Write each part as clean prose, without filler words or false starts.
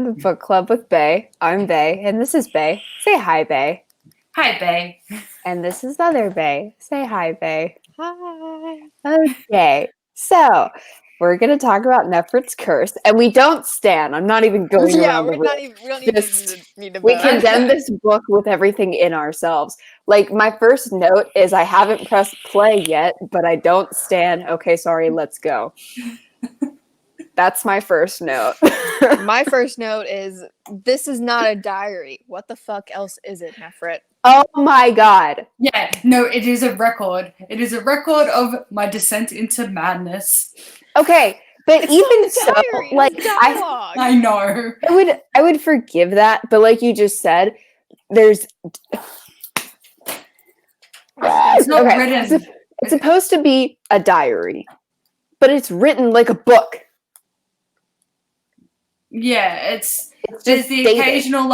Book Club with Bay. I'm Bay, and this is Bay. Say hi, Bay. Hi, Bay. And this is other Bay. Say hi, Bay. Hi. Okay, so we're gonna talk about Nefert's curse, and we don't stand. I'm not even going around the room. We don't even need to We vote. condemn this book with everything in ourselves. Like, my first note is I haven't pressed play yet, but I don't stand. Okay, sorry, let's go. That's my first note. My first note is this is not a diary. What the fuck else is it, Nefret? Oh my god. Yeah, no, it is a record. It is a record of my descent into madness. Okay, but It's even not a so, diary, it's like dialogue. I know. I would forgive that, but like you just said, there's It's not written. It's supposed to be a diary, but it's written like a book. Yeah, It's there's just the dated. occasional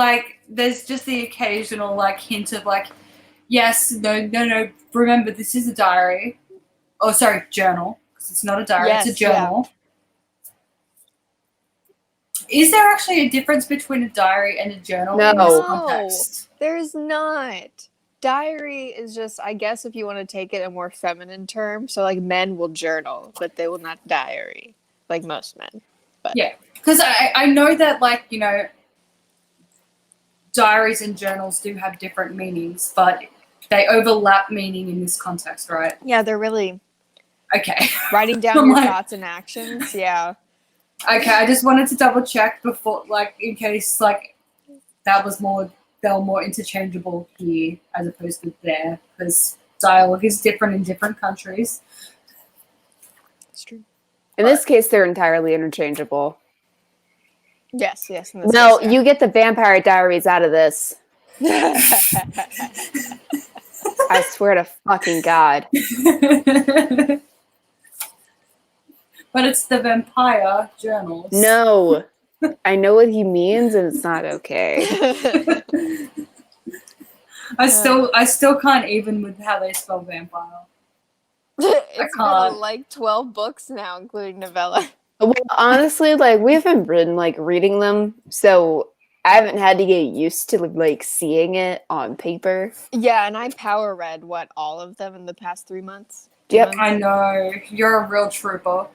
there's just the occasional hint of yes, no, remember this is a diary. Oh, sorry, journal, because it's not a diary, Yes, it's a journal. Yeah. Is there actually a difference between a diary and a journal in this context? There's not. Diary is just, I guess, if you want to take it a more feminine term. So, like, men will journal, but they will not diary, like most men. But yeah, because I know that, diaries and journals do have different meanings, but they overlap meaning in this context, right? Yeah, they're really okay. Writing down your thoughts and actions. Yeah. Okay, I just wanted to double check before, in case they were more interchangeable here as opposed to there, because dialogue is different in different countries. It's true. In this case, they're entirely interchangeable. Yes. In this no, case, yeah. You get the Vampire Diaries out of this. I swear to fucking God. But it's the vampire journals. No. I know what he means, and it's not okay. I still can't even with how they spell vampire. It's been 12 books now, including novella. Well, honestly, we haven't been reading them, so I haven't had to get used to seeing it on paper. Yeah, and I power read all of them in the past 3 months. Yep, I know. You're a real trooper.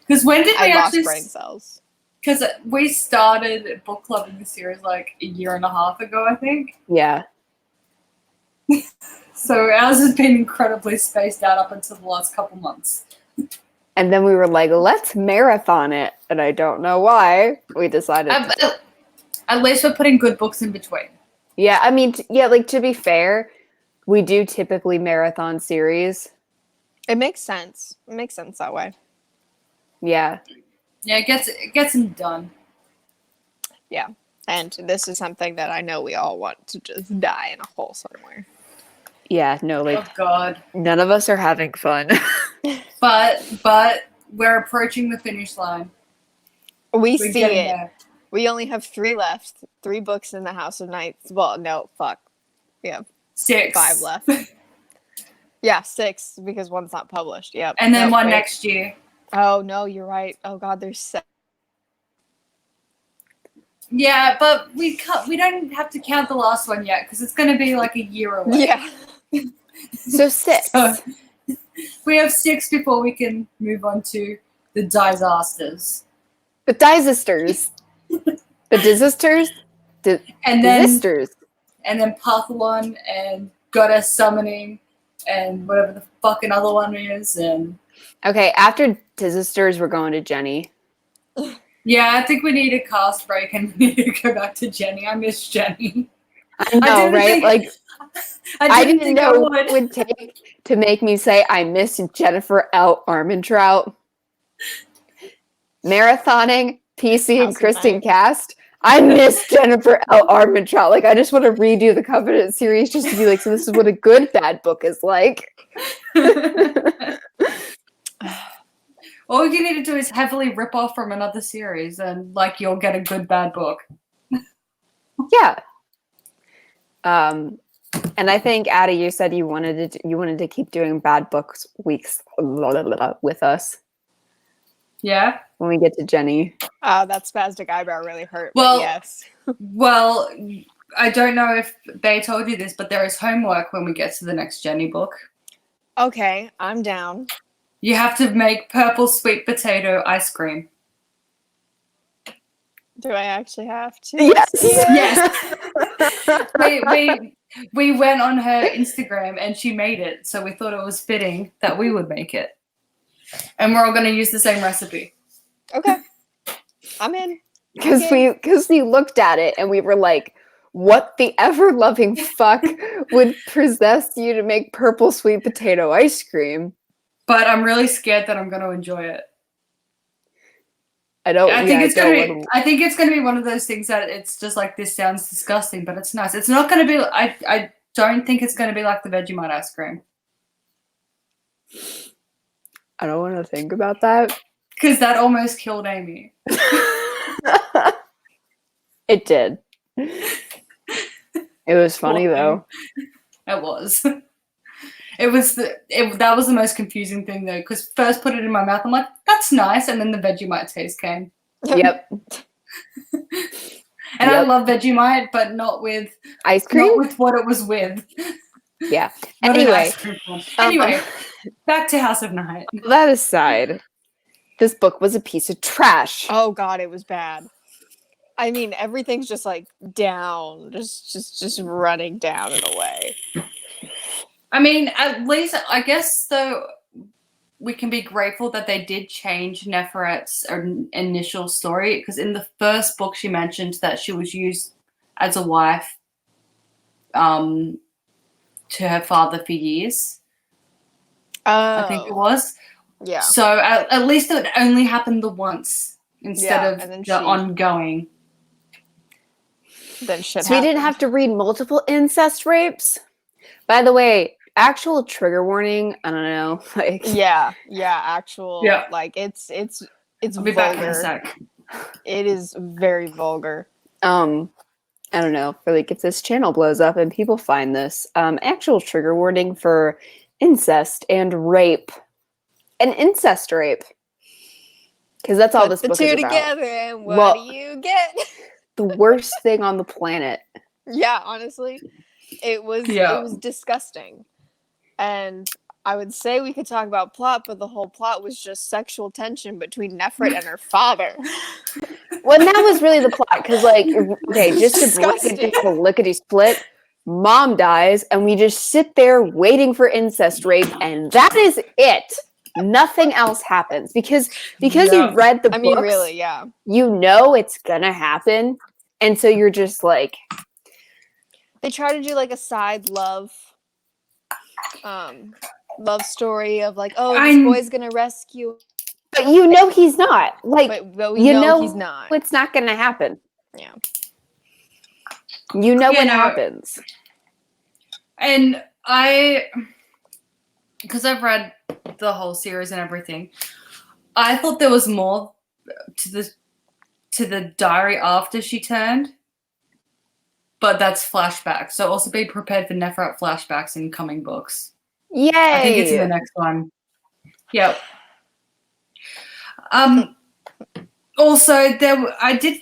Because when did we lost brain cells? Because we started book club in the series a year and a half ago, I think. Yeah. So ours has been incredibly spaced out up until the last couple months. And then we were like, let's marathon it. And I don't know why we decided to. At least we're putting good books in between. Yeah, I mean, to be fair, we do typically marathon series. It makes sense. It makes sense that way. Yeah. Yeah, it gets them done. Yeah. And this is something that I know we all want to just die in a hole somewhere. Yeah, no, oh God, none of us are having fun. but we're approaching the finish line. We see it. There. We only have 3 left. 3 books in the House of Nights. Well, no, fuck. We have 6. 5 left. Yeah, 6 because one's not published. Yep. And then one next year. Oh no, you're right. Oh God, there's 7. Yeah, but we don't have to count the last one yet because it's going to be a year away. Yeah. So 6. So, we have 6 before we can move on to the disasters. The disasters. The disasters? And then Pathalon and Goddess Summoning and whatever the fucking other one is. And okay, after disasters, we're going to Jenny. Yeah, I think we need a cast break and we need to go back to Jenny. I miss Jenny. I know, right? I didn't know what it would take to make me say I miss Jennifer L. Armentrout. Marathoning, PC and Kristen Cast. I miss Jennifer L. Armentrout. I just want to redo the Covenant series just to be so this is what a good bad book is like. All you need to do is heavily rip off from another series and you'll get a good bad book. Yeah. And I think Addie, you said you wanted to keep doing bad books weeks with us. Yeah. when we get to Jenny. That spastic eyebrow really hurt. Well- But yes. Well, I don't know if they told you this, but there is homework when we get to the next Jenny book. Okay, I'm down. You have to make purple sweet potato ice cream. Do I actually have to? Yes. Yes. We went on her Instagram and she made it, so we thought it was fitting that we would make it. And we're all going to use the same recipe. Okay. I'm in. Because we looked at it and we were like, what the ever-loving fuck would possess you to make purple sweet potato ice cream? But I'm really scared that I'm going to enjoy it. I think it's going to be one of those things that it's just like, this sounds disgusting, but it's nice. It's not going to be, I don't think it's going to be like the Vegemite ice cream. I don't want to think about that. Because that almost killed Amy. It did. It was funny though. It was. That was the most confusing thing though, because first put it in my mouth, I'm like, that's nice, and then the Vegemite taste came. Yep. And I love Vegemite, but not with ice cream. Not with what it was with. Yeah. Not Anyway. an ice cream one. Anyway, back to House of Night. That aside, this book was a piece of trash. Oh god, it was bad. I mean, everything's just like down, just running down and away. I mean, at least I guess though we can be grateful that they did change Neferet's initial story, because in the first book she mentioned that she was used as a wife to her father for years. I think it was. Yeah. So at least it only happened the once instead of and the ongoing. Then shit So we didn't have to read multiple incest rapes. By the way, actual trigger warning. I don't know. Like actual. Yeah. Like it's I'll be back in a vulgar. sec. It is very vulgar. I don't know. For like if this channel blows up and people find this, actual trigger warning for incest and rape. An incest rape. Because that's all Put this the book two is about. together, and what do you get? The worst thing on the planet. Yeah, honestly, it was disgusting. And I would say we could talk about plot, but the whole plot was just sexual tension between Neferet and her father. Well, and that was really the plot, because like, okay, just to break Disgusting. it down lickety split, mom dies, and we just sit there waiting for incest rape, and that is it. Nothing else happens because you read the books. I mean, really, yeah. You know it's gonna happen, and so you're just like, They try to do like a side love story of like, oh, this boy's gonna rescue, but you know he's not. Like, but we know he's not. It's not gonna happen. Yeah. You know what happens. And because I've read the whole series and everything, I thought there was more to the diary after she turned, but that's flashbacks. So also be prepared for Neferet flashbacks in coming books. Yay! I think it's in the next one. Yep. Also, I did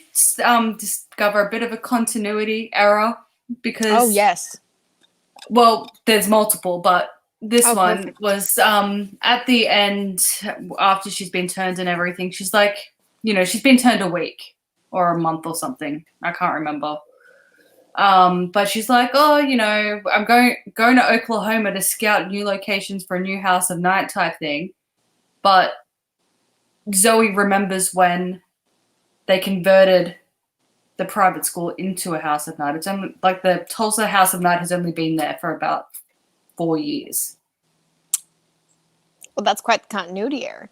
discover a bit of a continuity error because well, there's multiple, but this one was at the end after she's been turned and everything. She's like, she's been turned a week or a month or something. I can't remember. But she's like, oh, I'm going to Oklahoma to scout new locations for a new House of Night type thing. But Zoe remembers when they converted the private school into a House of Night. It's only like the Tulsa House of Night has only been there for about 4 years. Well, that's quite the continuity error.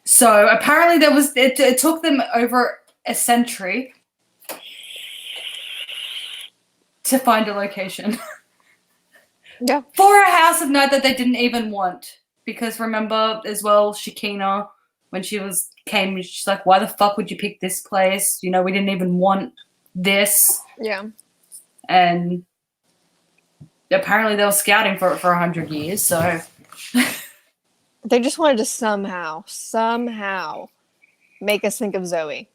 So apparently it took them over a century to find a location. Yeah. For a House of Night that they didn't even want. Because remember as well, Shakina, when she came, she's like, why the fuck would you pick this place? We didn't even want this. Yeah. And apparently they were scouting for it for 100 years, so They just wanted to somehow make us think of Zoe.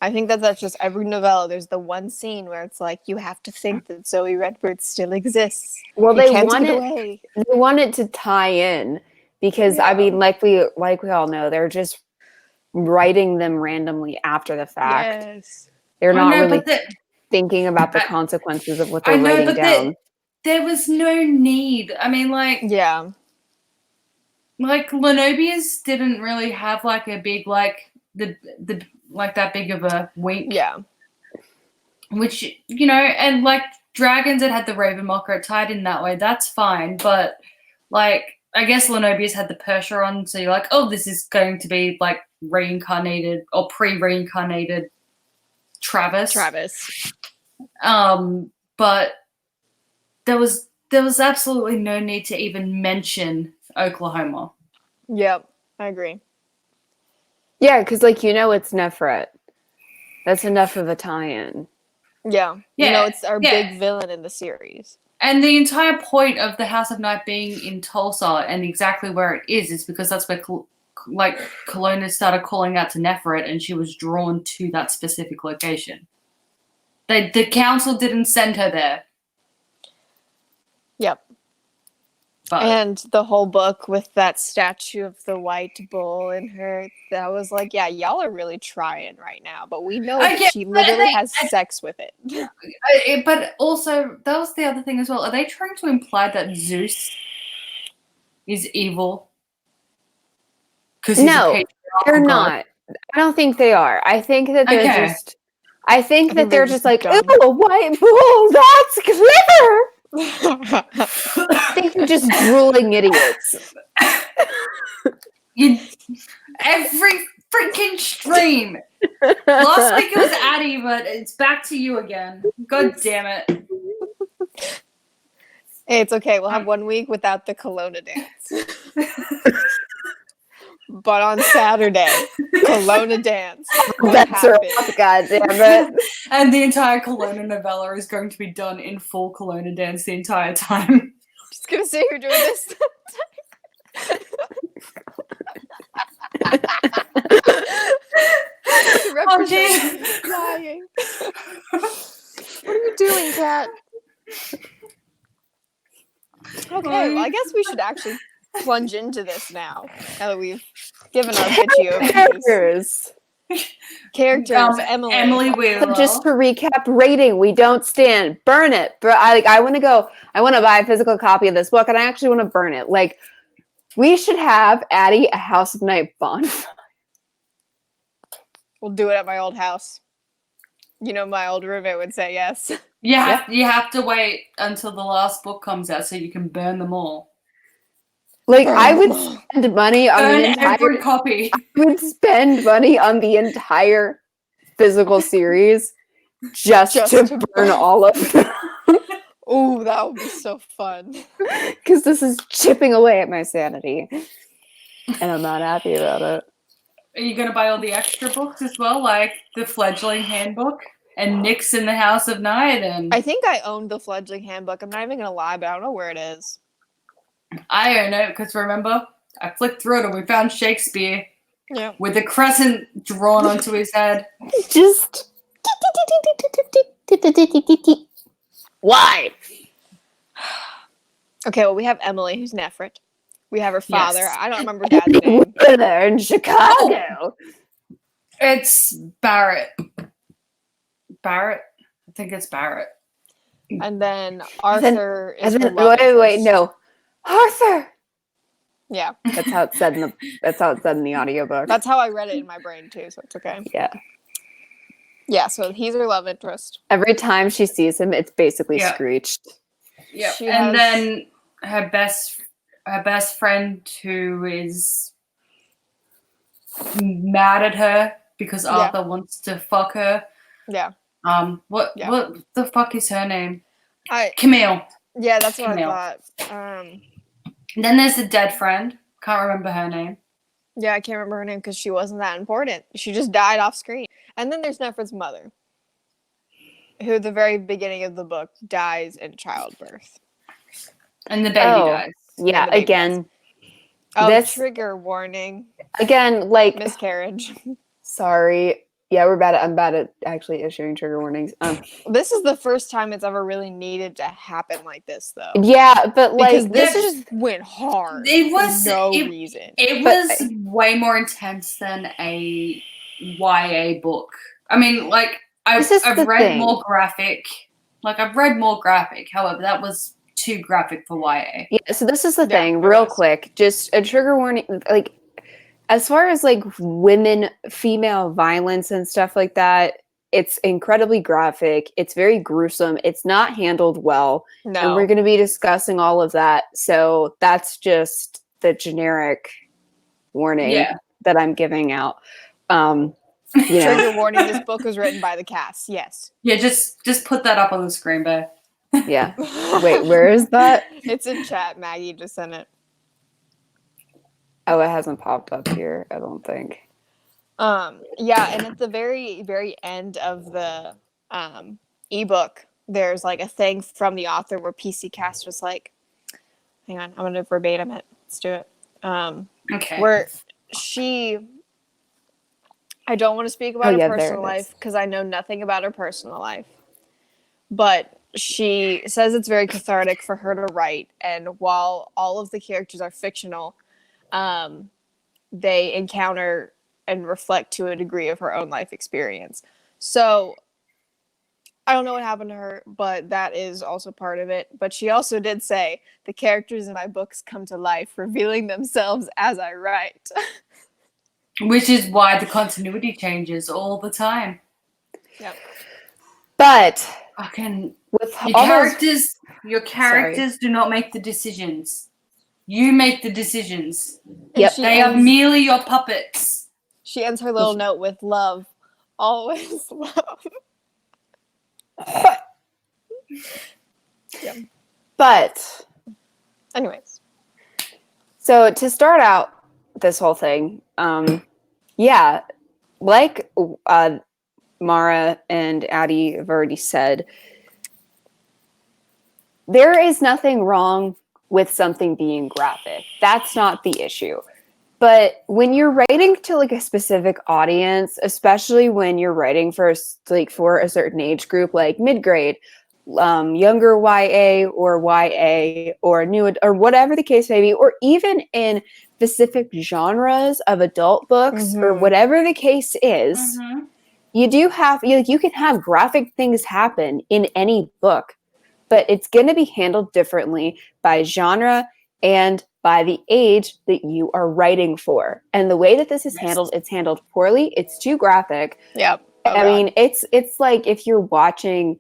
I think that's just every novella. There's the one scene where it's like you have to think that Zoe Redbird still exists. Well, You they can't want get it. away. They want it to tie in because I mean, like we all know, they're just writing them randomly after the fact. Yes. They're not really thinking about the consequences of what they're writing down. There was no need. I mean, like, yeah, like Lenobius didn't really have like a big like the like that big of a wink. Yeah. Which, you know, and like dragons that had the Ravenmocker tied in that way, that's fine. But like, I guess Lenobius had the Percheron, so you're like, oh, this is going to be like reincarnated or pre-reincarnated Travis. But there was absolutely no need to even mention Oklahoma. Yep, I agree. Yeah, because like it's Neferet. That's enough of a tie-in. Yeah. It's our big villain in the series. And the entire point of the House of Night being in Tulsa and exactly where it is because that's where Kelowna started calling out to Neferet, and she was drawn to that specific location. The council didn't send her there. Yep. But, and the whole book with that statue of the white bull in her, that was like, yeah, y'all are really trying right now. But we know that she literally has sex with it. But also, that was the other thing as well. Are they trying to imply that Zeus is evil? No, they're not. I don't think they are. I think that they're just... I think that they're just like, ooh, a white bull, that's clever! I think they're just drooling idiots. Every freaking stream. Last week it was Addie, but it's back to you again. God damn it. Hey, it's okay. We'll have 1 week without the Kelowna dance. But on Saturday, Kelowna dance. That's right. God damn it. And the entire Kelowna novella is going to be done in full Kelowna dance the entire time. Just gonna say you're doing this. Oh, geez. Dying. What are you doing, Kat? Okay, well, I guess we should actually plunge into this now that we've given our bitchy characters. Emily Wheeler. Just to recap, rating, we don't stand. Burn it. But I want to buy a physical copy of this book, and I actually want to burn it. Like, we should have Addie a House of Night bonfire. We'll do it at my old house. My old roommate would say yes. You have to wait until the last book comes out so you can burn them all. Like, I would spend money on the entire every copy. I would spend money on the entire physical series just to burn all of them. Oh, that would be so fun. Because this is chipping away at my sanity. And I'm not happy about it. Are you going to buy all the extra books as well, like the Fledgling Handbook and Nyx in the House of Night? And I think I own the Fledgling Handbook. I'm not even going to lie, but I don't know where it is. I own it because remember, I flicked through it and we found Shakespeare with a crescent drawn onto his head. Just why? Okay, well, we have Emily, who's Neferet. We have her father. Yes. I don't remember Dad's name. They're in Chicago. It's Barrett. I think it's Barrett. And then Arthur is the love wait, no. Arthur. Yeah, that's how it's said in the audiobook. That's how I read it in my brain too, so it's okay. Yeah. Yeah, so he's her love interest. Every time she sees him, it's basically screeched. Yeah. And then her best friend who is mad at her because Arthur wants to fuck her. Yeah. What the fuck is her name? Camille. Yeah, that's what Camille. I thought. Then there's the dead friend. Can't remember her name. Yeah, I can't remember her name because she wasn't that important. She just died off screen. And then there's Nefert's mother, who at the very beginning of the book dies in childbirth. And the baby dies. Yeah, again. Dies. Oh, trigger warning. Again, like... miscarriage. Sorry. Yeah, I'm bad at actually issuing trigger warnings. This is the first time it's ever really needed to happen like this, though. Yeah, but Because like this just went hard. It was for no reason. It was way more intense than a YA book. I mean, like I've read more graphic. Like I've read more graphic. However, that was too graphic for YA. Yeah. So this is the thing. Real quick, just a trigger warning. Like, as far as like female violence and stuff like that, it's incredibly graphic. It's very gruesome. It's not handled well. No. And we're going to be discussing all of that. So that's just the generic warning that I'm giving out. Trigger warning, this book was written by the cast. Yes. Yeah, just put that up on the screen, Bear. Yeah. Wait, where is that? It's in chat. Maggie just sent it. Oh, it hasn't popped up here, I don't think. Yeah, and at the very, very end of the ebook, there's like a thing from the author where PC Cast was like, hang on, I'm gonna verbatim it. Let's do it. Okay. Where I don't want to speak about her personal life because I know nothing about her personal life. But she says it's very cathartic for her to write, and while all of the characters are fictional, they encounter and reflect to a degree of her own life experience. So I don't know what happened to her, but that is also part of it. But she also did say the characters in my books come to life, revealing themselves as I write. Which is why the continuity changes all the time. Yep. But your characters do not make the decisions. You make the decisions. Yep. They are merely your puppets. She ends her little note with love. Always love. Yeah. But anyways. So to start out this whole thing, like Mara and Addie have already said, there is nothing wrong with something being graphic. That's not the issue. But when you're writing to like a specific audience, especially when you're writing for a certain age group, like mid-grade, younger YA or new or whatever the case may be, or even in specific genres of adult books or whatever the case is, you can have graphic things happen in any book, but it's going to be handled differently by genre and by the age that you are writing for. And the way that this is handled, it's handled poorly. It's too graphic. Yep. I mean, it's like if you're watching,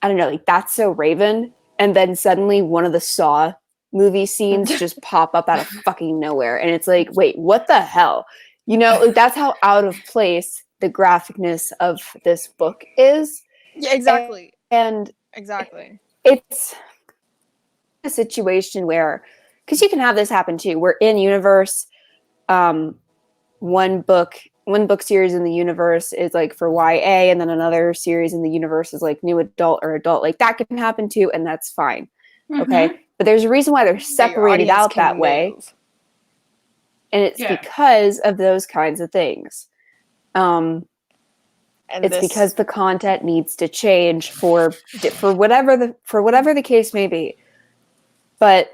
I don't know, like That's So Raven, and then suddenly one of the Saw movie scenes just pop up out of fucking nowhere. And it's like, wait, what the hell? You know, like, that's how out of place the graphicness of this book is. Yeah, exactly. And exactly. It's a situation where, because you can have this happen too, where in universe, one book series in the universe is like for YA, and then another series in the universe is like new adult or adult. Like that can happen too, and that's fine. Okay. But there's a reason why they're separated out that way. And it's because of those kinds of things. Because the content needs to change for whatever the case may be. But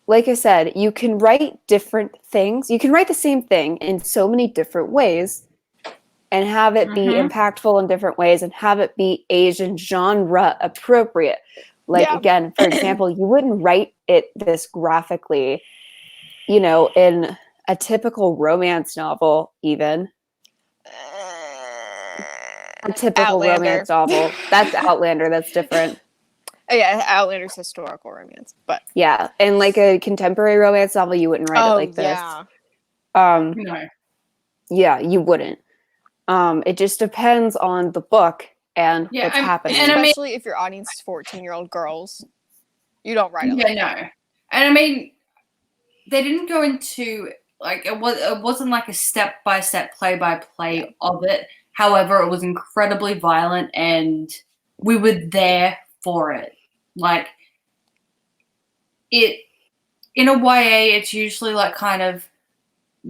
like I said, you can write different things. You can write the same thing in so many different ways and have it be impactful in different ways and have it be age and genre appropriate. Like, again, for example, you wouldn't write it this graphically, you know, in a typical romance novel, even. A typical romance novel. That's Outlander. That's different. Oh, yeah, Outlander's historical romance, but yeah, and like a contemporary romance novel, you wouldn't write it like this. No. Yeah, you wouldn't. It just depends on the book and what's happening. And especially if your audience is 14-year-old girls, you don't write it like that. No. And I mean, they didn't go into like it wasn't like a step-by-step play-by-play of it. However, it was incredibly violent, and we were there for it. Like it in a YA, it's usually like kind of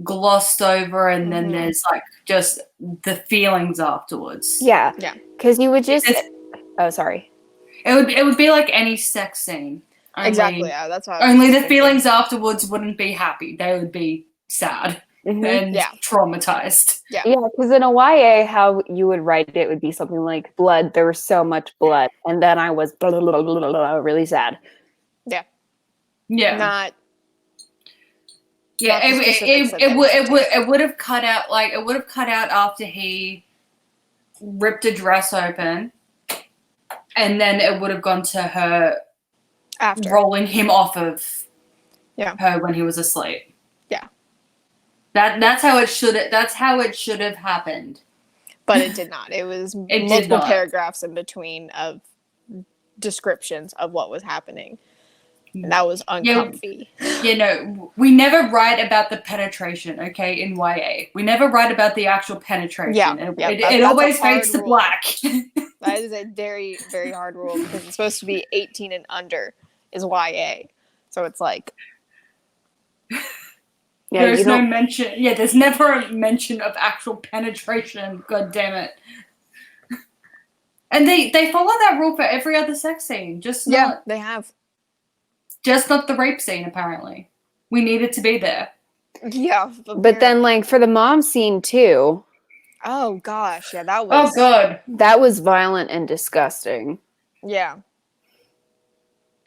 glossed over, and then there's like just the feelings afterwards. Yeah. Because you would just. Oh, sorry. It would be like any sex scene. Exactly. Yeah, that's what only the feelings afterwards wouldn't be happy. They would be sad and traumatized. Yeah, because in a YA, how you would write it would be something like blood. There was so much blood, and then I was blah, blah, blah, blah, blah, blah, really sad. Yeah. Yeah. It would have cut out after he ripped a dress open, and then it would have gone to her after rolling him off of her when he was asleep. Yeah. That's how it should have happened. But it did not. It was multiple paragraphs in between of descriptions of what was happening. And that was uncomfy. No, we never write about the penetration, okay, in YA. We never write about the actual penetration. It always fades to black. That is a very, very hard rule because it's supposed to be 18 and under is YA. So it's like... there's no mention. Yeah, there's never a mention of actual penetration. God damn it. And they follow that rule for every other sex scene. They have. Just not the rape scene, apparently. We need it to be there. Yeah. But then, like, for the mom scene, too. Oh, gosh. Yeah, that was... Oh, God. That was violent and disgusting. Yeah.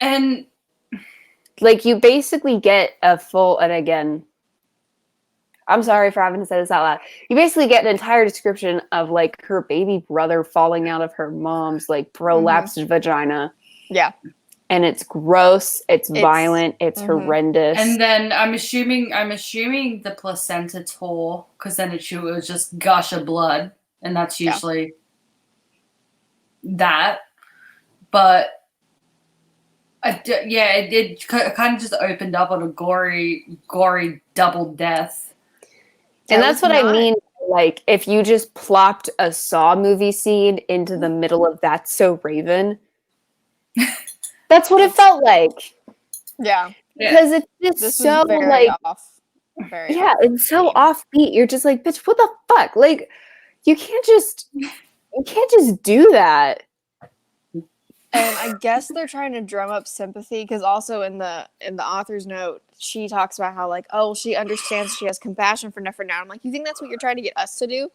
And... like, you basically get a full... And again... I'm sorry for having to say this out loud. You basically get an entire description of, like, her baby brother falling out of her mom's, like, prolapsed vagina. Yeah. And it's gross, it's violent, it's horrendous. And then I'm assuming the placenta tore, because then it was just gush of blood, and that's usually that. But it kind of just opened up on a gory double death. And that's what I mean. Like, if you just plopped a Saw movie scene into the middle of That's So Raven. That's what it felt like. Yeah. Because it's just this so very like off. Very it's so offbeat. You're just like, bitch, what the fuck? Like, you can't just do that. And I guess they're trying to drum up sympathy because also in the author's note, she talks about how like, oh, she understands, she has compassion for Neferet now. I'm like, you think that's what you're trying to get us to do?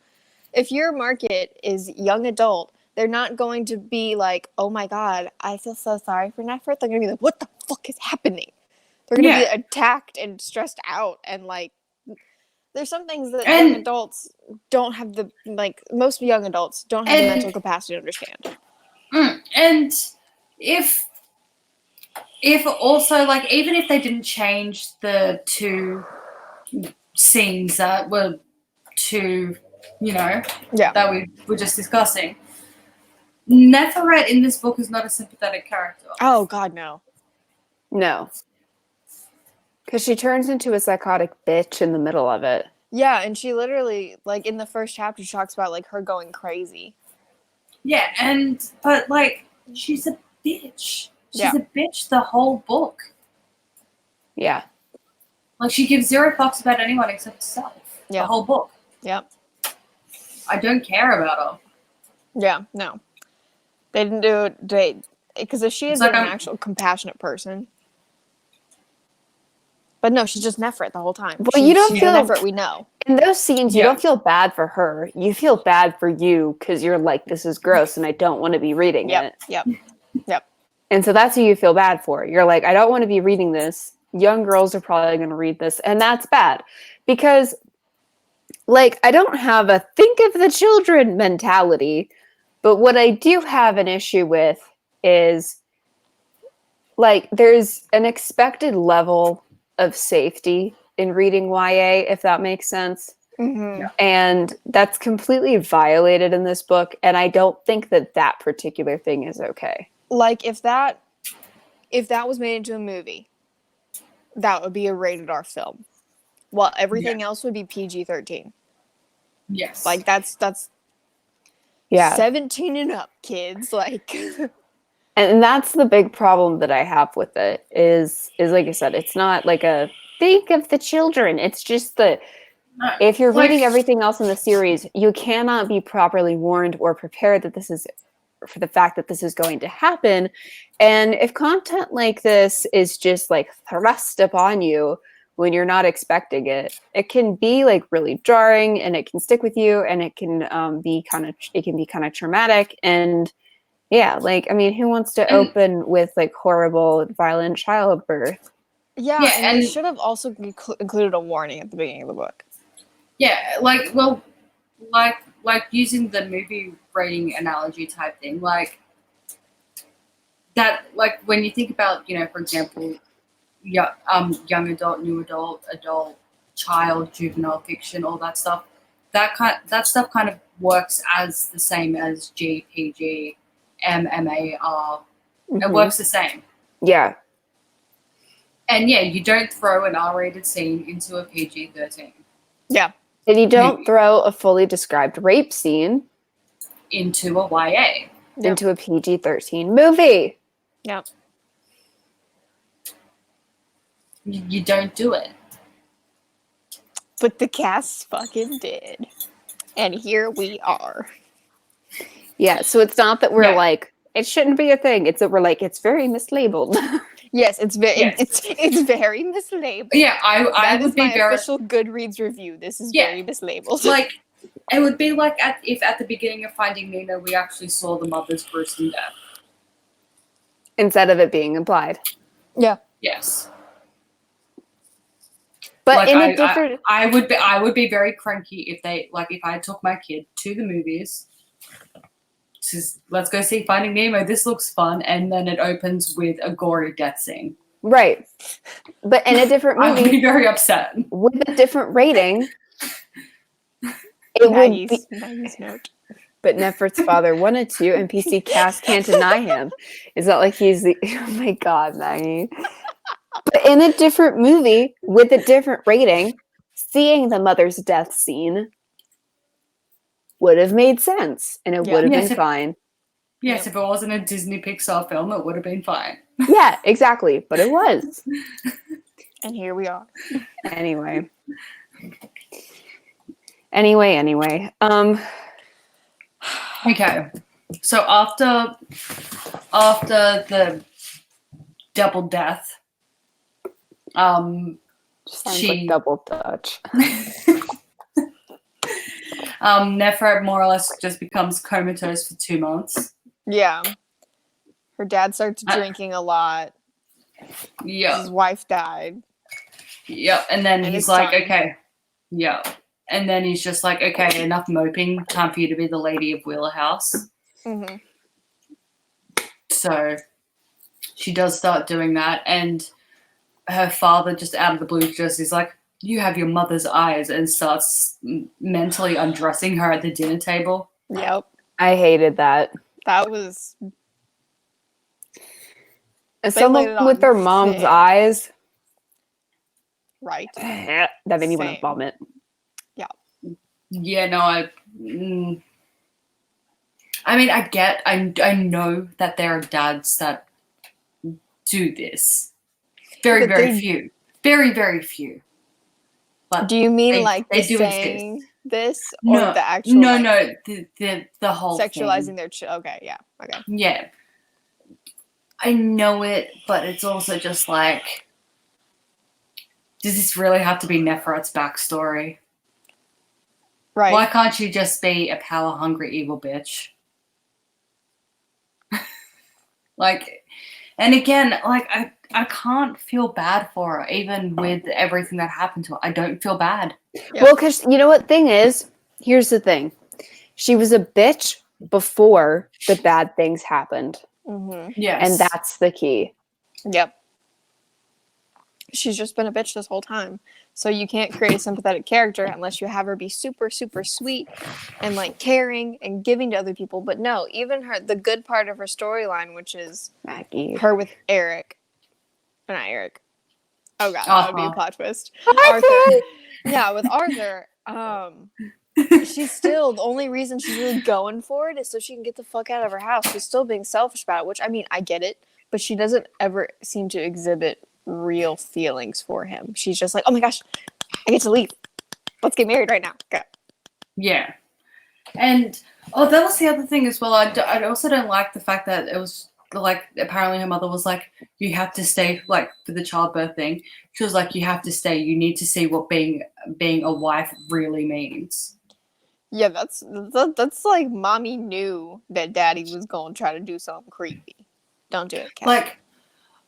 If your market is young adult, they're not going to be like, oh my God, I feel so sorry for Neferet. They're going to be like, what the fuck is happening? They're going to be attacked and stressed out. And like, there's some things that young adults don't have most young adults don't have the mental capacity to understand. And if also, like, even if they didn't change the two scenes that were that we were just discussing, Neferet in this book is not a sympathetic character. Oh, God, no. No. Because she turns into a psychotic bitch in the middle of it. Yeah, and she literally, like, in the first chapter, she talks about, like, her going crazy. Yeah, but, like, she's a bitch. She's a bitch the whole book. Yeah. Like, she gives zero fucks about anyone except herself. Yeah. The whole book. Yep. I don't care about her. Yeah, no. They didn't do it. Because if she is like an actual compassionate person. But no, she's just Neferet the whole time. Well, you don't feel Neferet, we know. In those scenes, you don't feel bad for her. You feel bad for you because you're like, this is gross and I don't want to be reading it. Yep. And so that's who you feel bad for. You're like, I don't want to be reading this. Young girls are probably going to read this. And that's bad. Because, like, I don't have a think of the children mentality. But what I do have an issue with is, like, there's an expected level of safety in reading YA, if that makes sense. Mm-hmm. And that's completely violated in this book. And I don't think that particular thing is okay. Like, if that was made into a movie, that would be a rated R film. While everything else would be PG-13. Yes. Like, that's 17 and up, kids. Like, and that's the big problem that I have with it is like I said, it's not like a think of the children. It's just the if you're reading everything else in the series, you cannot be properly warned or prepared that this is for the fact that this is going to happen. And if content like this is just like thrust upon you when you're not expecting it, it can be like really jarring, and it can stick with you, and it can be kind of traumatic. And yeah, like, I mean, who wants to open with like horrible, violent childbirth? Yeah, and they should have also included a warning at the beginning of the book. Yeah, like using the movie rating analogy type thing, like that, like when you think about, for example, young adult, new adult, child, juvenile fiction, all that stuff, that stuff kind of works as the same as GPG, MMAR. It works the same. Yeah. And yeah, you don't throw an R-rated scene into a PG-13. Yeah. And you don't throw a fully described rape scene into a YA. Into a PG-13 movie. Yep. You don't do it. But the cast fucking did. And here we are. Yeah, so it's not that we're like, it shouldn't be a thing. It's that we're like, it's very mislabeled. Yes, it's very it's very mislabeled. Yeah, I would be very official Goodreads review. This is very mislabeled. Like, it would be like if at the beginning of Finding Nemo we actually saw the mother's gruesome death instead of it being implied. Yeah. Yes. But like, in a different, I would be very cranky if if I took my kid to the movies. Let's go see Finding Nemo. This looks fun, and then it opens with a gory death scene. Right, but in a different movie, I would be very upset with a different rating. It would be Maggie's note. But Nefert's father wanted to, and PC Cast can't deny him. It's not like he's the. Oh my God, Maggie. But in a different movie with a different rating, seeing the mother's death scene would have made sense, and it would have been fine. Yes, if it wasn't a Disney Pixar film, it would have been fine. Yeah, exactly. But it was. And here we are. Anyway. Okay. So after the double death, sounds like double Dutch. Neferet more or less just becomes comatose for 2 months. Yeah. Her dad starts drinking a lot. Yeah. His wife died. Yep. And then he's like, okay. Yeah. And then he's just like, okay, enough moping. Time for you to be the lady of Wheeler House. Mm-hmm. So she does start doing that. And her father, just out of the blue, just is like, you have your mother's eyes, and starts mentally undressing her at the dinner table. Yep. I hated that. That was... Someone with their mom's eyes. Right. That made me want to vomit. Yeah. Yeah, no, I mean, I know that there are dads that do this. Very, very few. Very, very few. But do you mean they do saying exist. This? No, or the actual... No, the whole sexualizing thing. their okay, yeah. Okay. Yeah. I know it, but it's also just like, does this really have to be Neferet's backstory? Right. Why can't she just be a power-hungry evil bitch? And again, I can't feel bad for her, even with everything that happened to her. I don't feel bad. Yeah. Well, because you know what thing is? Here's the thing. She was a bitch before the bad things happened. Mm-hmm. Yes. And that's the key. Yep. She's just been a bitch this whole time. So you can't create a sympathetic character unless you have her be super, super sweet and caring and giving to other people. But no, even the good part of her storyline, which is Maggie, her with Eric. Not Eric. Oh God, that would be a plot twist. Arthur. Yeah, with Arthur. She's still, the only reason she's really going for it is so she can get the fuck out of her house. She's still being selfish about it, which, I mean, I get it, but she doesn't ever seem to exhibit real feelings for him. She's just like, oh my gosh, I get to leave. Let's get married right now. Go. Yeah. And, that was the other thing as well. I also don't like the fact that it was, like, apparently her mother was like, you have to stay, like, for the childbirth thing. She was like, you have to stay. You need to see what being a wife really means. Yeah, that's like mommy knew that daddy was going to try to do something creepy. Don't do it, Kat.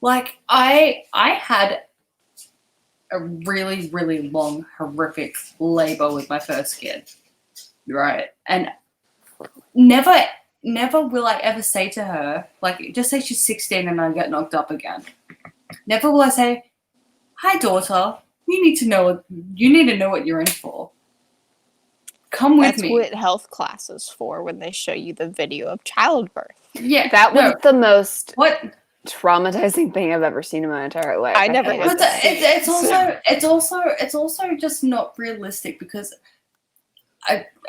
Like I had a really, really long, horrific labor with my first kid, right? And never will I ever say to her, like, just say she's 16 and I get knocked up again. Never will I say, hi, daughter, you need to know what you're in for. Come with me. That's what health class is for, when they show you the video of childbirth. Yeah. That was the most what traumatizing thing I've ever seen in my entire life. I never had that. It's also just not realistic because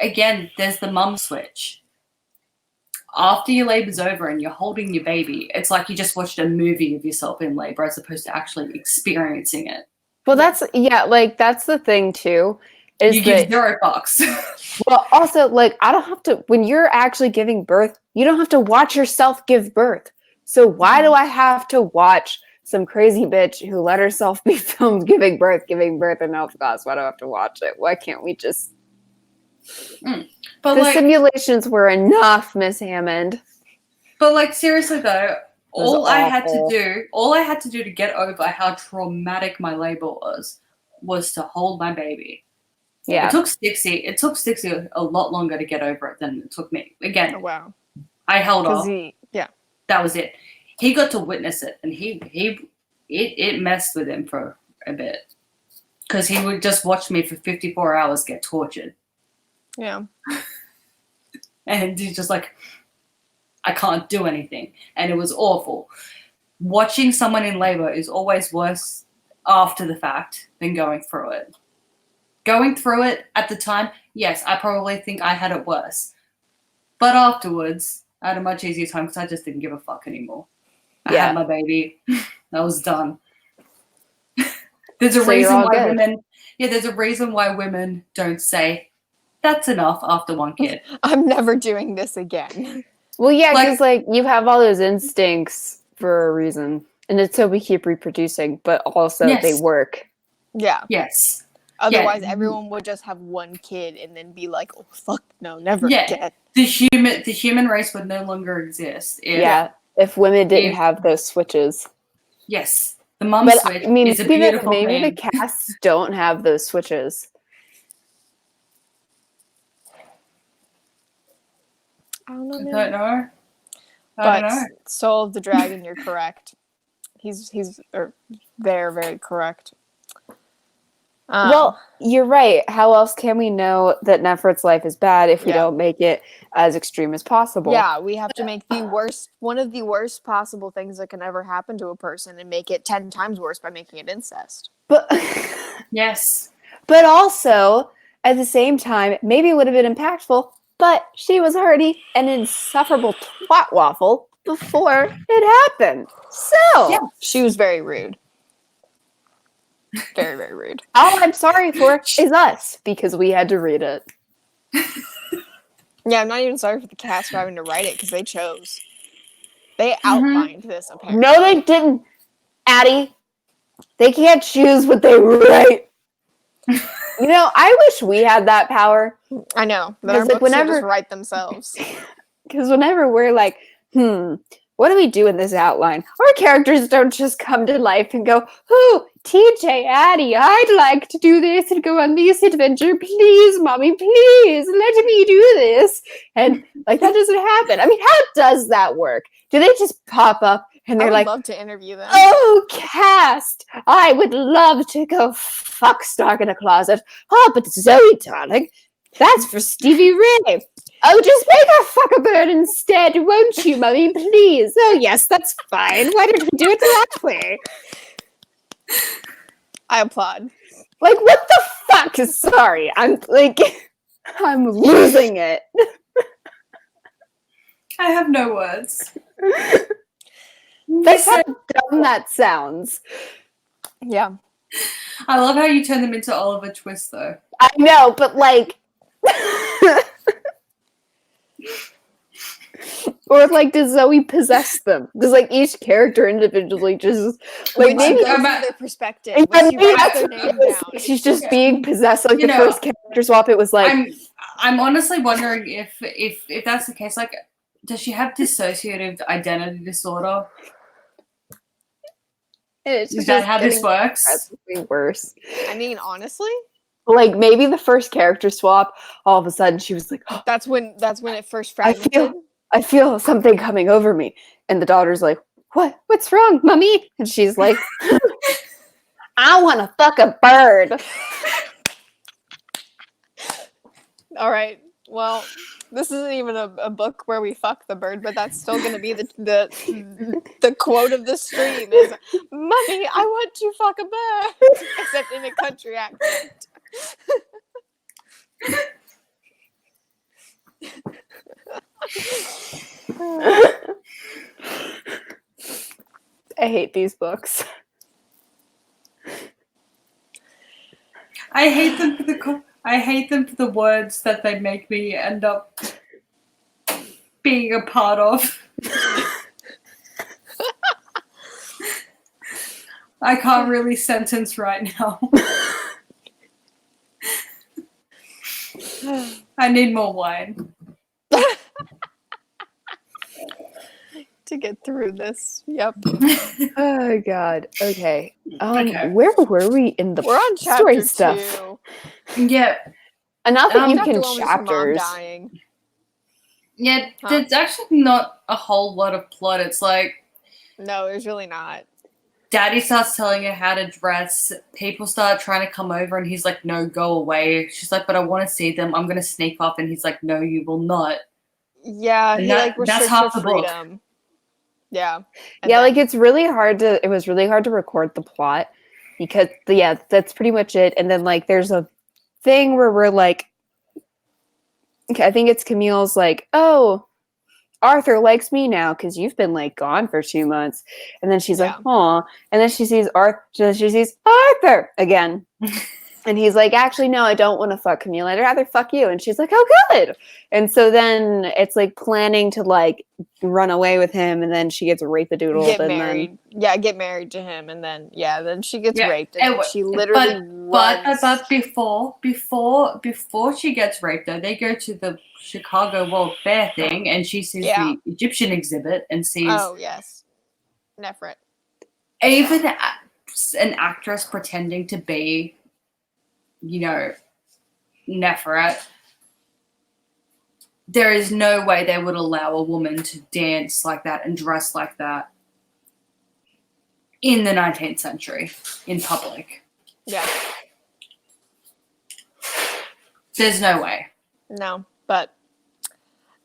again, there's the mum switch. After your labor's over and you're holding your baby, it's like you just watched a movie of yourself in labor as opposed to actually experiencing it. Well, that's the thing too. Is you give $0. Well, also, like, I don't have to, when you're actually giving birth, you don't have to watch yourself give birth. So why do I have to watch some crazy bitch who let herself be filmed giving birth in health class? Why do I have to watch it? Why can't we just... But the simulations were enough, Miss Hammond. But, like, seriously though, all I had to do to get over how traumatic my labor was to hold my baby. Yeah. It took Stixie a lot longer to get over it than it took me. Again, Oh, wow. I held off. Yeah. That was it. He got to witness it, and it messed with him for a bit. Because he would just watch me for 54 hours get tortured. Yeah. And he's just like, I can't do anything. And it was awful. Watching someone in labor is always worse after the fact than going through it. Going through it at the time, yes, I probably think I had it worse. But afterwards, I had a much easier time because I just didn't give a fuck anymore. I had my baby. I was done. There's a reason why women don't say, that's enough after one kid. I'm never doing this again. Well, yeah, because like you have all those instincts for a reason. And it's so we keep reproducing, but also they work. Yeah. Yes. Otherwise, everyone would just have one kid and then be like, "Oh fuck, no, never again." The human race would no longer exist. If women didn't have those switches. Yes, the mum switch is a beautiful thing. Maybe the casts don't have those switches. I don't know. I don't know. But Soul of the Dragon, you're correct. He's very, very correct. Well, you're right. How else can we know that Nefert's life is bad if we don't make it as extreme as possible? Yeah, we have to make one of the worst possible things that can ever happen to a person and make it 10 times worse by making it incest. But yes. But also, at the same time, maybe it would have been impactful, but she was already an insufferable twat waffle before it happened. So, she was very rude. Very, very rude. All I'm sorry for is us, because we had to read it. Yeah, I'm not even sorry for the cast for having to write it, because they chose. They outlined this, apparently. No, they didn't, Addie. They can't choose what they write. You know, I wish we had that power. I know. But our books just write themselves. Because whenever we're like, what do we do in this outline? Our characters don't just come to life and go, oh, TJ, Addie, I'd like to do this and go on this adventure. Please, Mommy, please, let me do this. And, like, that doesn't happen. I mean, how does that work? Do they just pop up and they're like, I would love to interview them. Oh, cast, I would love to go fuck Stark in a closet. Oh, but Zoe, darling, that's for Stevie Ray. Oh, just make her fuck a bird instead, won't you, Mummy? Please. Oh, yes, that's fine. Why don't we do it that way? I applaud. Like, what the fuck? Sorry, I'm losing it. I have no words. That's how dumb that sounds. Yeah. I love how you turn them into Oliver Twist, though. I know, but like, or like, does Zoe possess them? Does like each character individually just like when maybe she goes through their perspective, yeah, when she maybe writes that's their what name it is. down. She's just being possessed. Like You the know, first character swap, it was like I'm honestly wondering if that's the case. Like, does she have dissociative identity disorder? it's Is just that how this getting works? progressively worse. I mean, honestly, Like maybe the first character swap, all of a sudden she was like, oh, that's when it first fragmented. I feel something coming over me, and the daughter's like, what's wrong, mommy? And she's like, I want to fuck a bird. All right. Well, this isn't even a book where we fuck the bird, but that's still going to be the quote of the stream is, "Mommy, I want to fuck a bird," except in a country accent. I hate these books. I hate them for the words that they make me end up being a part of. I can't really sentence right now. I need more wine. To get through this. Yep. Oh god. Okay. Okay. Where were we in the We're on story chapter stuff? 2. Yeah. Enough that you Chapter can 1 was her mom chapters. dying. Yeah, Huh? there's actually not a whole lot of plot. It's like No, there's really not. Daddy starts telling her how to dress. People start trying to come over, and he's like, "No, go away." She's like, "But I want to see them. I'm gonna sneak up." And he's like, "No, you will not." Yeah, And he that- like that's restricts half her the book. freedom. Yeah. And Yeah, like then- it was really hard to record the plot because that's pretty much it. And then like there's a thing where we're like, okay, I think it's Camille's like, oh, Arthur likes me now because you've been like gone for 2 months. And then she's like, "Aw." And then she sees Arthur again. And he's like, "Actually, no, I don't want to fuck Camille. I'd rather fuck you." And she's like, "Oh, good." And so then it's like planning to like run away with him, and then she gets rape-a-doodled. get and married. Yeah, get married to him, and then then she gets raped, and then she literally runs. But before she gets raped, though, they go to the Chicago World Fair thing, and she sees the Egyptian exhibit and sees. Oh yes, Neferet. Even an actress pretending to be, Neferet. There is no way they would allow a woman to dance like that and dress like that in the 19th century in public. Yeah. There's no way. No, but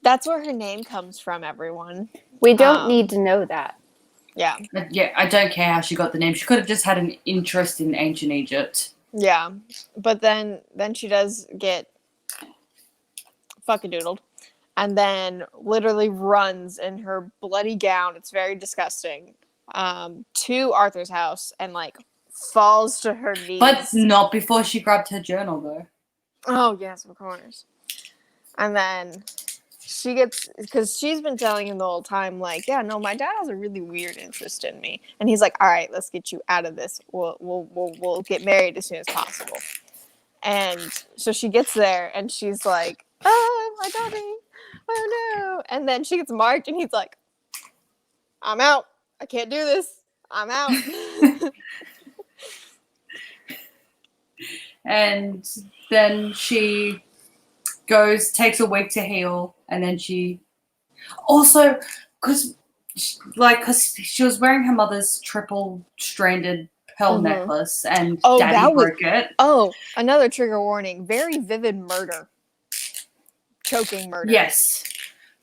that's where her name comes from, everyone. We don't need to know that. Yeah. Yeah, I don't care how she got the name. She could have just had an interest in ancient Egypt. Yeah. But then she does get fucking-doodled. And then literally runs in her bloody gown. It's very disgusting. To Arthur's house and like falls to her knees. But not before she grabbed her journal, though. Oh yes, of course. And then she gets, because she's been telling him the whole time, like, yeah, no, my dad has a really weird interest in me. And he's like, all right, let's get you out of this. We'll get married as soon as possible. And so she gets there and she's like, oh, my daddy. Oh no. And then she gets marked and he's like, I'm out. I can't do this. I'm out. And then she takes a week to heal, and then she also, because she was wearing her mother's triple stranded pearl necklace, and Daddy broke it. Oh, another trigger warning. Very vivid murder. Choking murder. Yes.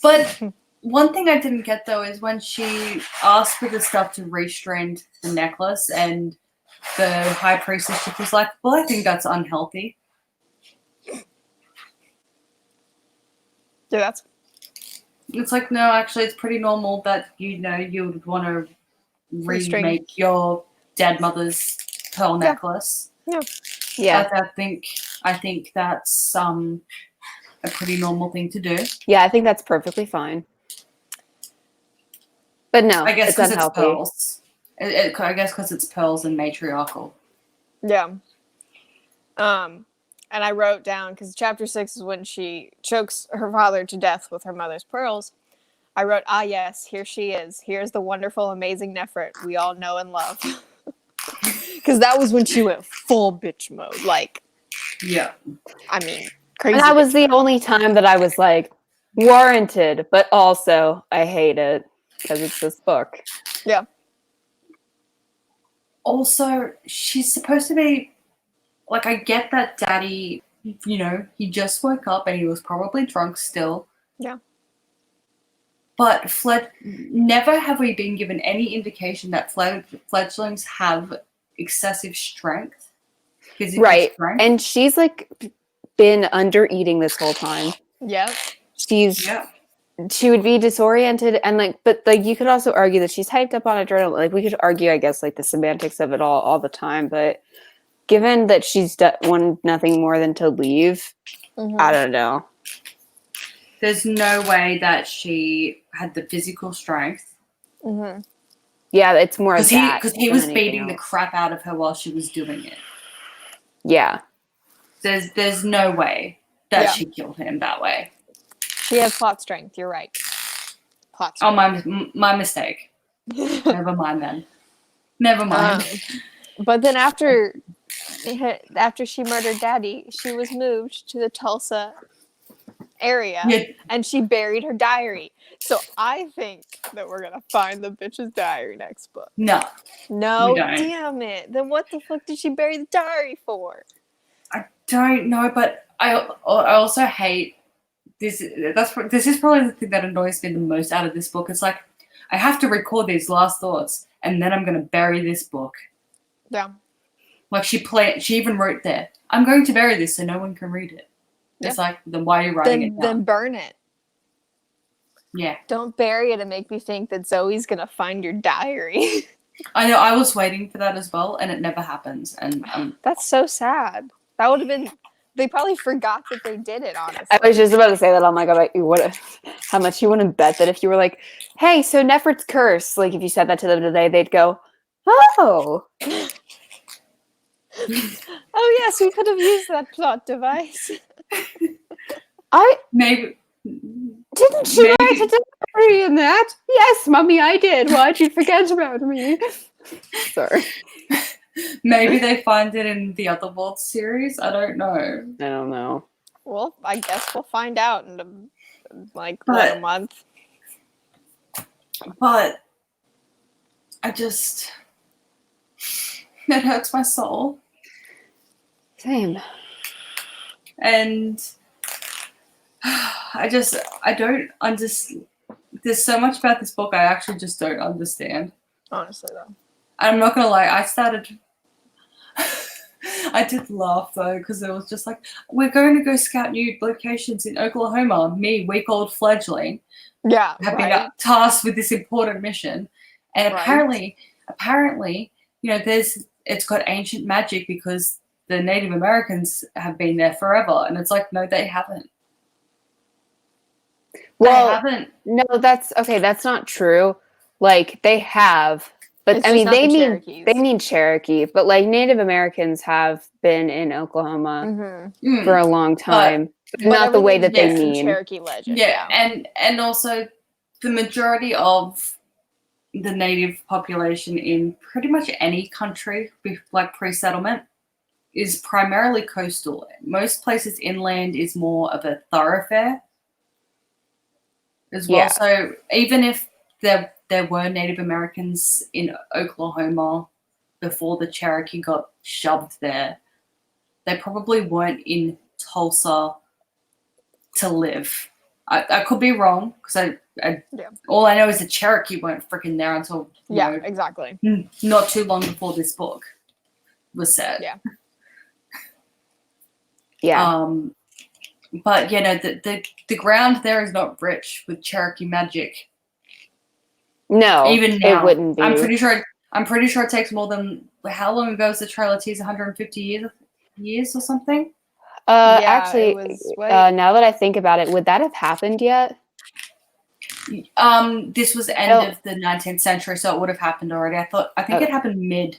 But one thing I didn't get, though, is when she asked for the stuff to restrand the necklace, and the high priestess was like, well, I think that's unhealthy. Yeah, it's like, no, actually, it's pretty normal that, you would want to remake your dead mother's pearl necklace. Yeah. I think that's a pretty normal thing to do. Yeah, I think that's perfectly fine. But no, I guess it's because it's unhealthy. pearls. I guess because it's pearls and matriarchal. Yeah. And I wrote down, because chapter 6 is when she chokes her father to death with her mother's pearls. I wrote, yes, here she is. Here's the wonderful, amazing Neferet we all know and love. Because that was when she went full bitch mode. Like, yeah. I mean, crazy. And that was the only time that I was like, warranted, but also I hate it because it's this book. Yeah. Also, she's supposed to be, like, I get that Daddy, you know, he just woke up and he was probably drunk still. Yeah. But never have we been given any indication that fledglings have excessive strength. Right. And she's like been under eating this whole time. Yeah. She would be disoriented and like, but like you could also argue that she's hyped up on adrenaline. Like we could argue, I guess, like the semantics of it all the time. But given that she's done nothing more than to leave, I don't know. There's no way that she had the physical strength. Mm-hmm. Yeah, it's more that because he was beating the crap out of her while she was doing it. Yeah, there's no way that she killed him that way. She has plot strength. You're right. Plot strength. Oh, my mistake. Never mind then. Never mind. But then after she murdered Daddy, she was moved to the Tulsa area and she buried her diary. So I think that we're gonna find the bitch's diary next book. No, damn it. Then what the fuck did she bury the diary for? I don't know, but I also hate this. This is probably the thing that annoys me the most out of this book. It's like I have to record these last thoughts and then I'm gonna bury this book. Yeah. Like she even wrote there, I'm going to bury this so no one can read it. It's like, then why are you writing it down? Then burn it. Yeah. Don't bury it and make me think that Zoe's going to find your diary. I know, I was waiting for that as well, and it never happens. And that's so sad. That would have been... They probably forgot that they did it, honestly. I was just about to say that. I'm like, how much you want to bet that if you were like, hey, so Nefert's curse, like if you said that to them today, they'd go, oh. Oh, yes, we could have used that plot device. Maybe. Didn't you write a diary in that? Yes, Mummy, I did. Why'd you forget about me? Sorry. Maybe they find it in the other World series. I don't know. I don't know. Well, I guess we'll find out in a month. But I just... It hurts my soul. Same. And I don't understand. There's so much about this book I actually just don't understand. Honestly, though. I'm not going to lie. I did laugh, though, because it was just like, we're going to go scout new locations in Oklahoma. Me, week-old fledgling. Yeah, have been tasked with this important mission. And apparently, you know, it's got ancient magic because the Native Americans have been there forever. And it's like, no, they haven't. Well, they haven't. No, that's not true. Like, they have. But it's I mean, they mean Cherokee, but like Native Americans have been in Oklahoma for a long time, but not the way that they mean. Cherokee legend. Yeah, and also the majority of the Native population in pretty much any country, like pre-settlement, is primarily coastal. Most places inland is more of a thoroughfare as well. Yeah. So even if there were Native Americans in Oklahoma before the Cherokee got shoved there, they probably weren't in Tulsa to live. I could be wrong because all I know is the Cherokee weren't freaking there until exactly not too long before this book was set. But you know the ground there is not rich with Cherokee magic. No, even now it wouldn't be. I'm pretty sure I'm pretty sure it takes more than, how long ago was the trailer tease? 150 years or something? Actually, it was, now that I think about it, would that have happened yet? This was the end of the 19th century, so it would have happened already. I think it happened mid.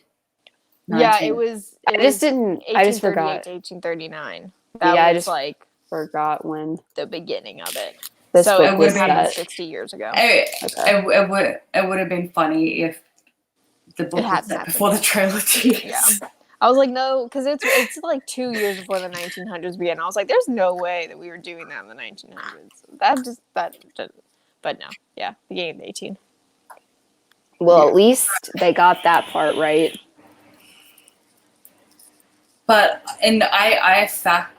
Yeah, it was. I just forgot. 1838 to 1839. I was just forgot when the beginning of it. This so book it would was have been set. 60 years ago. It would have been funny if the book was set before the trailer tease. Yeah. I was like, no, because it's like 2 years before the 1900s began. I was like, there's no way that we were doing that in the 1900s. But no, yeah, beginning of 18. Well, at least they got that part right. But I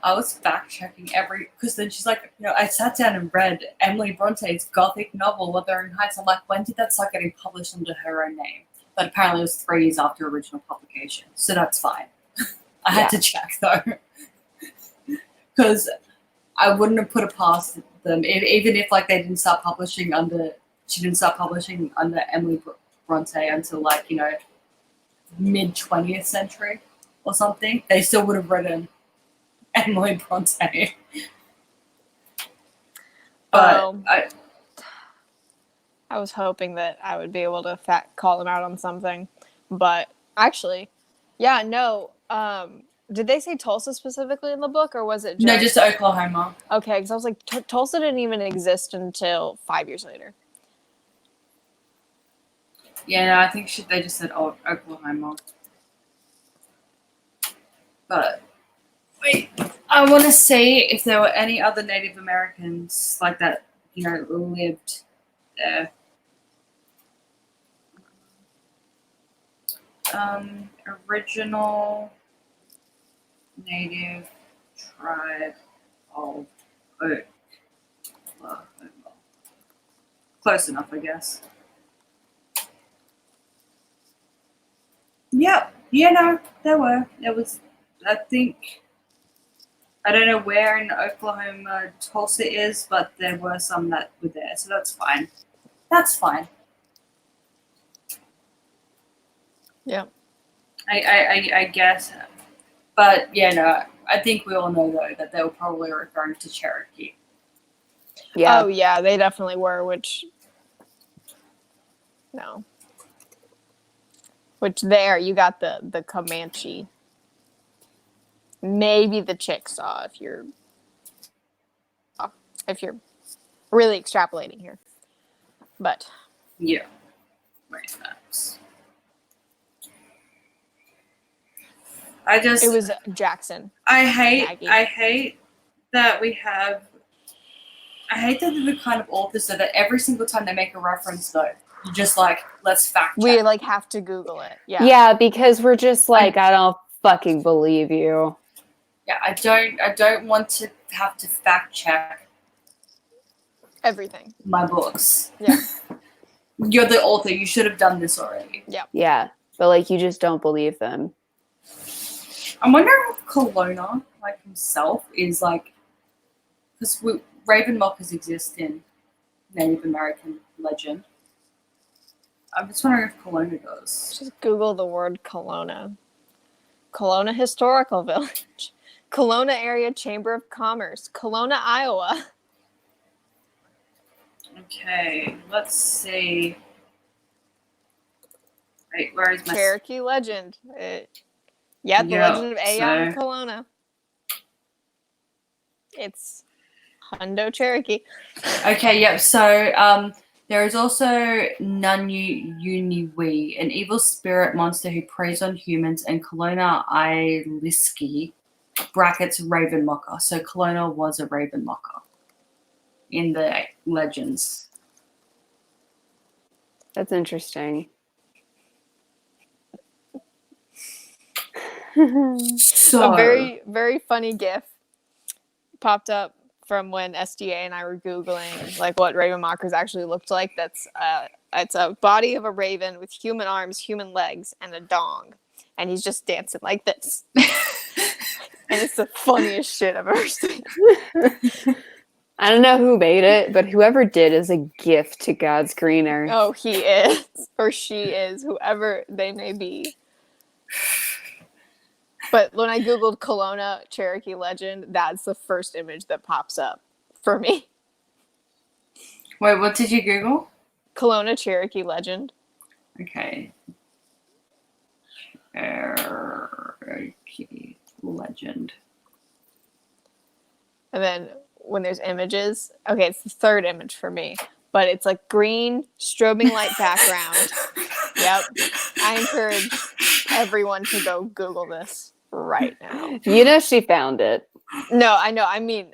was fact checking because then she's like, I sat down and read Emily Bronte's Gothic novel Wuthering Heights. I'm like, when did that start getting published under her own name? But apparently it was 3 years after original publication, so that's fine. I had to check though, because I wouldn't have put it past them even if like they didn't start publishing under. She didn't start publishing under Emily Bronte until like mid 20th century or something. They still would have written Emily Bronte. But I was hoping that I would be able to call them out on something, but actually, yeah, no. Did they say Tulsa specifically in the book, or was it just Oklahoma? Okay, because I was like, Tulsa didn't even exist until 5 years later. Yeah, no, I think they just said Oklahoma. But wait, I want to see if there were any other Native Americans like that, who lived there. Original Native tribe of Oklahoma. Close enough, I guess. Yep. There were. There was, I think, I don't know where in Oklahoma Tulsa is, but there were some that were there, so that's fine. That's fine. Yeah. I guess. But, I think we all know, though, that they were probably referring to Cherokee. Yeah. Oh, yeah, they definitely were, which there, you got the Comanche. Maybe the Chickasaw if you're really extrapolating here. But yeah. Right, maps. It was Jackson. I hate that we have. I hate that they're the kind of authors so that every single time they make a reference, though, you're just like, let's fact check. We have to Google it. Yeah. Yeah, because we're just like, I don't fucking believe you. Yeah, I don't want to have to fact check everything. My books. Yeah. You're the author. You should have done this already. Yeah. Yeah, but you just don't believe them. I wonder if Kelowna, himself, is because Ravenlockers exist in Native American legend. I'm just wondering if Kelowna does. Just Google the word Kelowna. Kelowna Historical Village. Kelowna Area Chamber of Commerce. Kelowna, Iowa. Okay, let's see. Wait, where is my Cherokee legend? The legend of Aeon Kelowna. It's Hundo Cherokee. Okay, yep. So there is also Nanyuniwi, an evil spirit monster who preys on humans, and Kelowna Iliski, brackets Ravenlocker. So Kelowna was a Ravenlocker in the legends. That's interesting. So a very, very funny GIF popped up from when SDA and I were Googling what Ravenlockers actually looked like. That's it's a body of a raven with human arms, human legs, and a dong. And he's just dancing like this. And it's the funniest shit I've ever seen. I don't know who made it, but whoever did is a gift to God's green earth. Oh, he is. Or she is. Whoever they may be. But when I Googled Kelowna Cherokee legend, that's the first image that pops up for me. Wait, what did you Google? Kelowna Cherokee legend. Okay. Cherokee legend. And then when there's images, okay, it's the third image for me. But it's like green, strobing light background. Yep. I encourage everyone to go Google this right now. You know she found it. No, I know. I mean.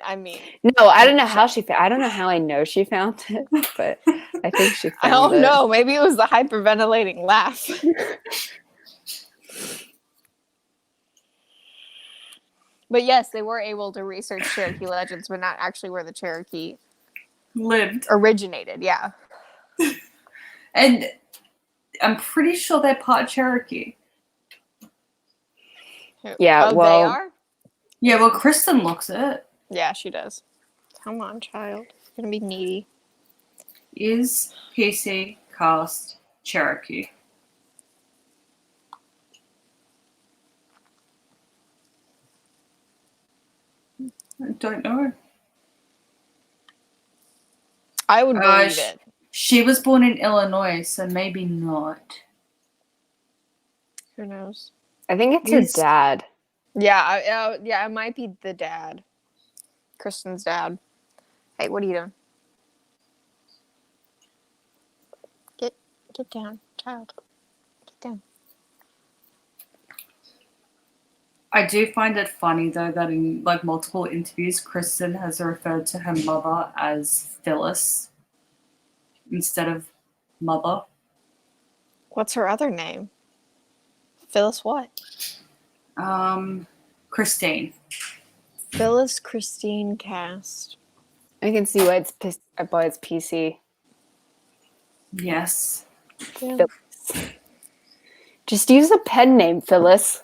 No, I don't know how she found. I don't know how I know she found it, but I think she found it. I don't know. Maybe it was the hyperventilating laugh. But yes, they were able to research Cherokee legends, but not actually where the Cherokee lived. Originated, yeah. And I'm pretty sure they're part Cherokee. Yeah, oh, well, they are? Yeah, well, Kristen looks it. Yeah, she does. Come on, child. You're gonna be needy. Is PC cast Cherokee? I don't know. I would believe it. She was born in Illinois, so maybe not. Who knows? I think it's her dad. Yeah, it might be the dad. Kristen's dad. Hey, what are you doing? Get down, child. Get down. I do find it funny, though, that in like multiple interviews, Kristen has referred to her mother as Phyllis instead of mother. What's her other name? Phyllis what? Christine. Phyllis Christine Cast. I can see why it's PC. Yes. Yeah. Phyllis. Just use a pen name, Phyllis.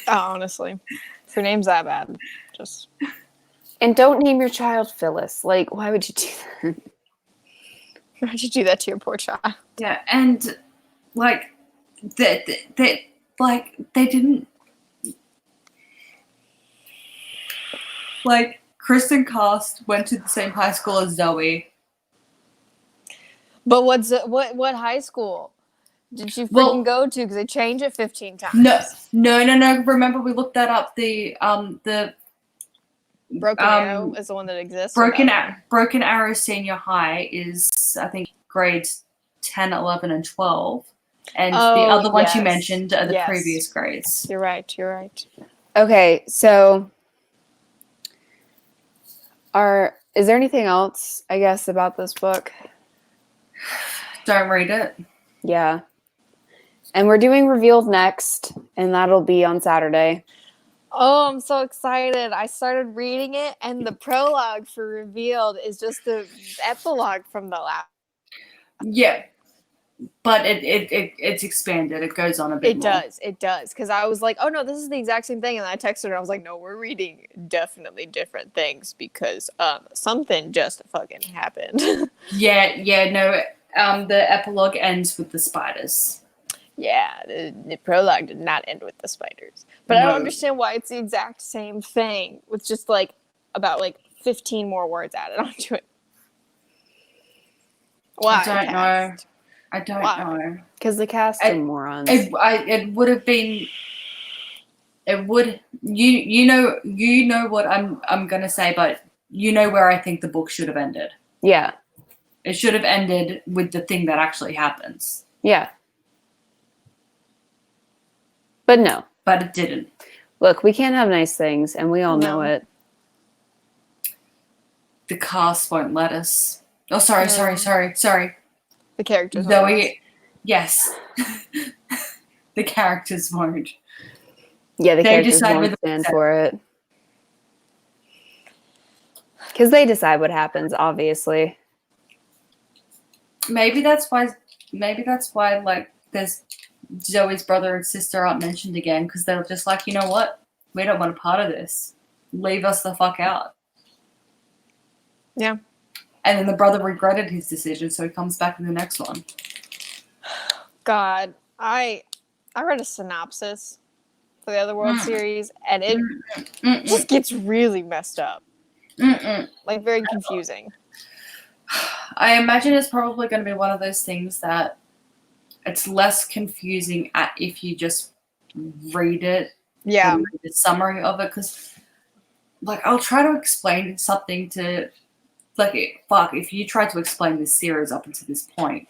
Honestly. If your name's that bad, just... And don't name your child Phyllis. Like, why would you do that? Why'd you do that to your poor child? Yeah, and, like, they didn't... Like, Kristen Cast went to the same high school as Zoe. But what high school did you freaking go to? Because they changed it 15 times. No. Remember, we looked that up. The Broken Arrow is the one that exists. Broken Arrow Senior High is, I think, grades 10, 11, and 12. And the other ones you mentioned are the previous grades. You're right. Okay, so is there anything else, I guess, about this book? Don't read it. Yeah. And we're doing Revealed next, and that'll be on Saturday. Oh, I'm so excited. I started reading it, and the prologue for Revealed is just the epilogue from the last. Yeah. But it's expanded. It goes on a bit more. It does. Because I was like, oh, no, this is the exact same thing. And I texted her, and I was like, no, we're reading definitely different things because something just fucking happened. No. The epilogue ends with the spiders. Yeah, the prologue did not end with the spiders. But I don't understand why it's the exact same thing with just, like, about, like, 15 more words added onto it. Why? I don't know. Because the cast are morons. It would have been. It would. You know what I'm gonna say, but you know where I think the book should have ended. Yeah. It should have ended with the thing that actually happens. Yeah. But no. But it didn't. Look, we can't have nice things, and we all know it. The cast won't let us. Oh, sorry. The characters. Zoe, yes. The characters won't. Yeah, the characters won't stand for it. Because they decide what happens, obviously. Maybe that's why, like, there's Zoe's brother and sister aren't mentioned again, because they're just like, you know what? We don't want a part of this. Leave us the fuck out. Yeah. And then the brother regretted his decision, so he comes back in the next one. God, I read a synopsis for the other World Series, and it just gets really messed up. Like, very confusing. I imagine it's probably going to be one of those things that it's less confusing if you just read it. Yeah. Read the summary of it, because, like, I'll try to explain something to, like, if you try to explain this series up until this point,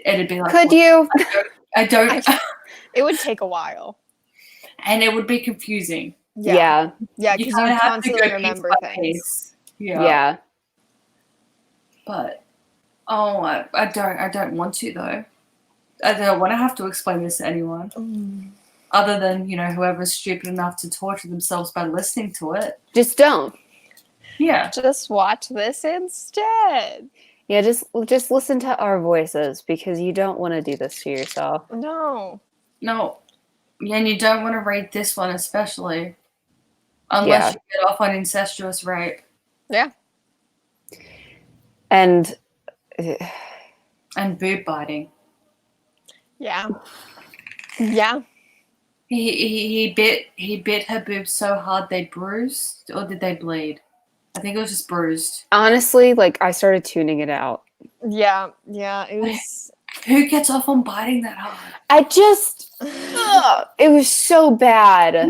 it'd be like, could you? I don't. It would take a while. And it would be confusing. Yeah. Yeah, because you constantly remember things. Yeah. But I don't want to, though. I don't want to have to explain this to anyone. Other than, whoever's stupid enough to torture themselves by listening to it. Just don't. Yeah. Just watch this instead. Yeah, just listen to our voices, because you don't want to do this to yourself. No. Yeah, and you don't want to read this one especially. Unless you get off on incestuous rape. Yeah. And boob biting. Yeah. Yeah. He bit her boobs so hard they bruised, or did they bleed? I think it was just bruised. Honestly, like, I started tuning it out. Yeah, it was. Who gets off on biting that hard? I just, it was so bad.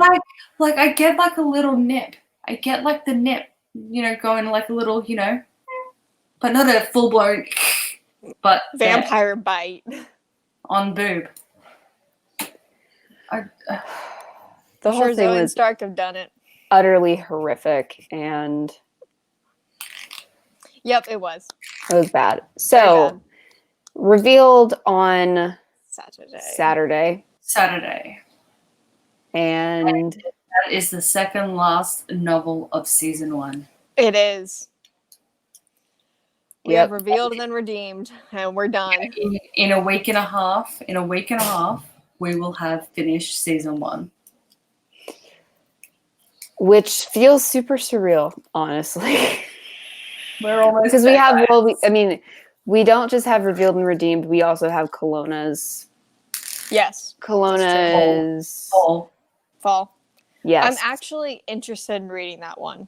Like I get like a little nip. I get like the nip, going like a little, but not a full blown, but vampire bite on boob. The whole thing was Stark have done it. Utterly horrific, and yep, it was. It was bad. So bad. Revealed on Saturday. And that is the second last novel of season 1. It is. We have revealed and then redeemed, and we're done. In a week and a half, we will have finished season 1. Which feels super surreal, honestly. We're almost, because we have, we don't just have revealed and redeemed, we also have Kelowna's. Yes. Kelowna's Fall. Yes. I'm actually interested in reading that one.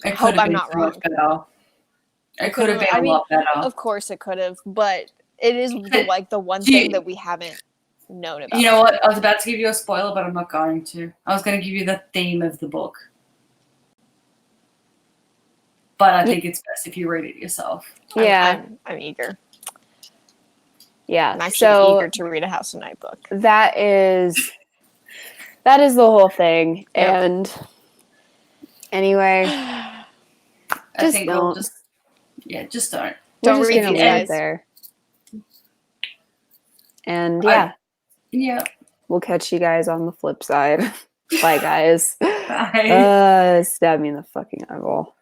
I hope I'm not wrong. It could have been a lot better. Of course it could have, but it is the one thing that we haven't known about. You know what? I was about to give you a spoiler, but I'm not going to. I was going to give you the theme of the book. But I think it's best if you read it yourself. Yeah. I'm eager. Yeah. I'm actually eager to read a House of Night book. That is the whole thing. Yep. And anyway, I think we'll just don't. Don't read it, guys. There. And we'll catch you guys on the flip side. Bye, guys. Bye. Stab me in the fucking eyeball.